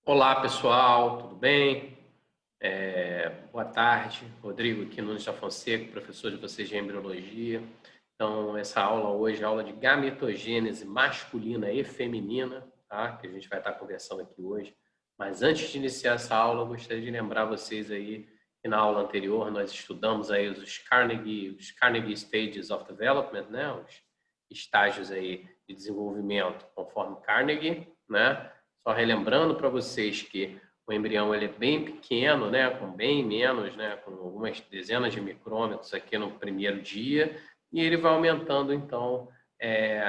Olá, pessoal, tudo bem? Boa tarde, Rodrigo aqui Nunes da Fonseca, professor de vocês de embriologia. Então, essa aula hoje é a aula de gametogênese masculina e feminina, tá? Que a gente vai estar conversando aqui hoje. Mas antes de iniciar essa aula, eu gostaria de lembrar vocês aí que na aula anterior nós estudamos aí os Carnegie Stages of Development, né? Os estágios aí de desenvolvimento conforme Carnegie, né? Só relembrando para vocês que o embrião ele é bem pequeno, né, com bem menos, né, com algumas dezenas de micrômetros aqui no primeiro dia, e ele vai aumentando, então,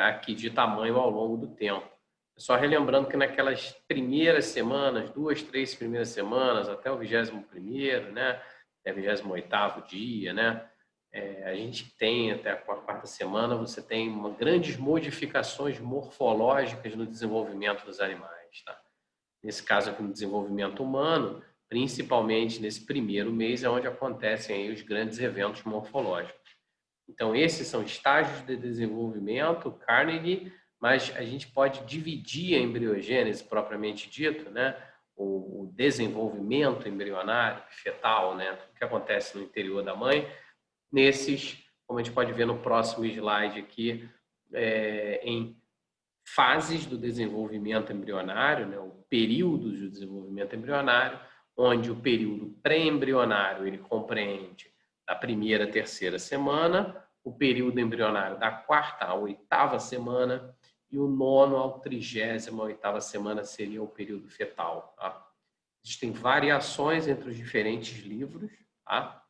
aqui de tamanho ao longo do tempo. Só relembrando que naquelas primeiras semanas, 2, 3 primeiras semanas, até o 21º, né, até o 28º dia, né, a gente tem, até a quarta semana, você tem grandes modificações morfológicas no desenvolvimento dos animais, tá? Nesse caso aqui no desenvolvimento humano, principalmente nesse primeiro mês, é onde acontecem aí os grandes eventos morfológicos. Então, esses são estágios de desenvolvimento, Carnegie, mas a gente pode dividir a embriogênese propriamente dito, né? O desenvolvimento embrionário, fetal, né? Tudo que acontece no interior da mãe, nesses, como a gente pode ver no próximo slide aqui, em fases do desenvolvimento embrionário, né, o período do desenvolvimento embrionário, onde o período pré-embrionário ele compreende a primeira à terceira semana, o período embrionário da quarta à oitava semana e o nono ao 38ª semana seria o período fetal. Tá? Existem variações entre os diferentes livros, tá?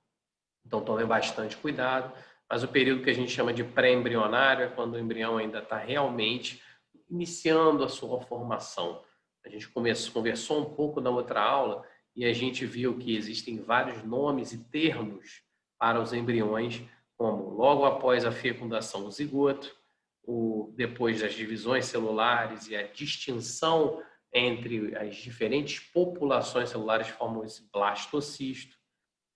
Então tome bastante cuidado, mas o período que a gente chama de pré-embrionário é quando o embrião ainda está realmente iniciando a sua formação. A gente conversou um pouco na outra aula e a gente viu que existem vários nomes e termos para os embriões, como logo após a fecundação do zigoto, depois das divisões celulares e a distinção entre as diferentes populações celulares formam esse blastocisto.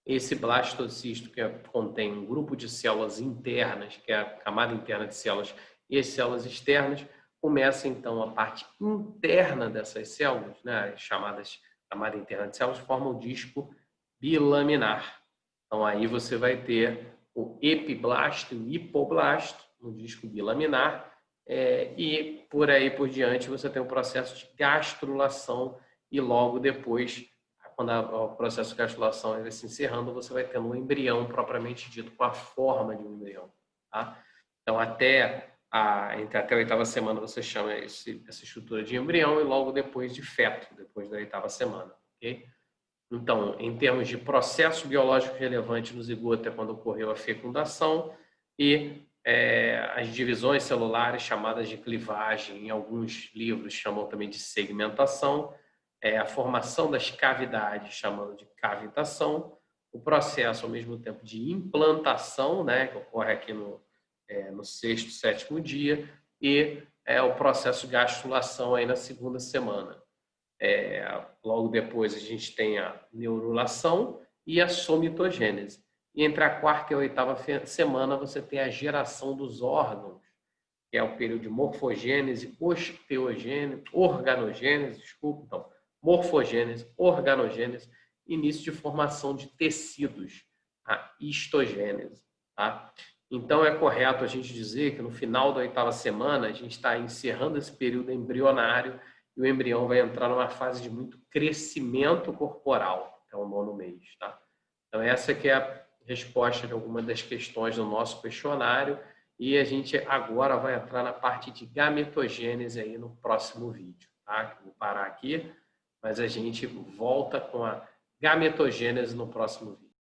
Esse blastocisto que contém um grupo de células internas, que é a camada interna de células, e as células externas, começa então a parte interna dessas células, né, as chamadas camada interna de células, formam o disco bilaminar. Então aí você vai ter o epiblasto e o hipoblasto no disco bilaminar, e por aí por diante você tem o processo de gastrulação e logo depois quando o processo de gastrulação vai se encerrando, você vai tendo um embrião propriamente dito, com a forma de um embrião. Tá? Então, até a oitava semana, você chama essa estrutura de embrião e logo depois de feto, depois da oitava semana. Okay? Então, em termos de processo biológico relevante no zigoto, é quando ocorreu a fecundação e as divisões celulares chamadas de clivagem, em alguns livros chamam também de segmentação, a formação das cavidades, chamando de cavitação, o processo, ao mesmo tempo, de implantação, né, que ocorre aqui no sexto, sétimo dia, e o processo de gastrulação aí na segunda semana. Logo depois a gente tem a neurulação e a somitogênese. E entre a quarta e a oitava semana você tem a geração dos órgãos, que é o período de morfogênese, osteogênese, organogênese, desculpa, então, morfogênese, organogênese, início de formação de tecidos, a histogênese. Tá? Então, é correto a gente dizer que no final da oitava semana a gente está encerrando esse período embrionário e o embrião vai entrar numa fase de muito crescimento corporal, até o nono mês. Tá? Então, essa que é a resposta de alguma das questões do nosso questionário e a gente agora vai entrar na parte de gametogênese aí no próximo vídeo. Tá? Vou parar aqui, mas a gente volta com a gametogênese no próximo vídeo.